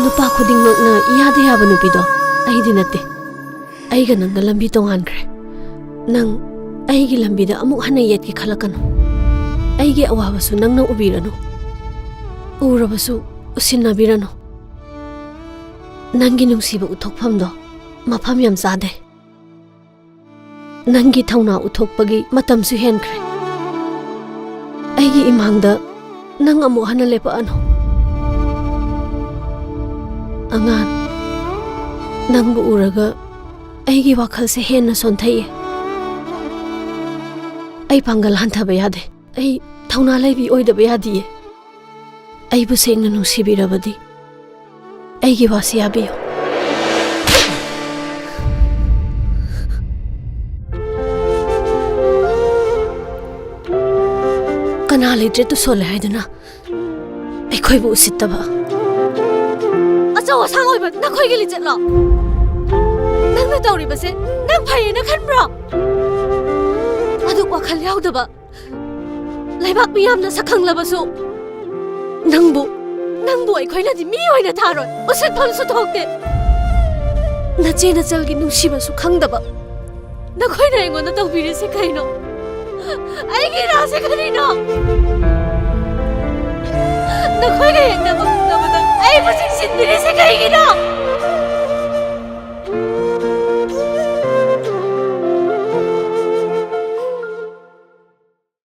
nupa khudingmakna iyada yaba nupido aidi nate aiga nangna lambi tongankre nang aigi lambida amuk hana yetki khalakano aigi awabasu nangna ubirano urabasu usinnabirano nangi nungsiba uthokphamdo mafam yam chade nangi thauna uthokpagi matamsu henkre aigi imangda nang amuk hana lepa ano angan nangbu uraga aigi wakhal se henna sonthaiye ai pangal hanthaba yade ai thauna laibi oidaba yadiye ai bu sengna nungsibirabadi aigi wasi yabiyo kana leitre tu sole haiduna ai khoibu usittaba achaw asang oiba nakhoi geli chetlo nangna tawri base nang phaye na khanbro adu wakhal yaudaba laibak miyamna sakhanglaba su nangbu ai khoina di mi oina tharoi usit pham su thokte nache na chalgi nungsiba su khangdaba na khoina engona tawbire se kaino ai gi ra se kharino na khoi ga yenda ba ai bu sin sin dire se kai gi no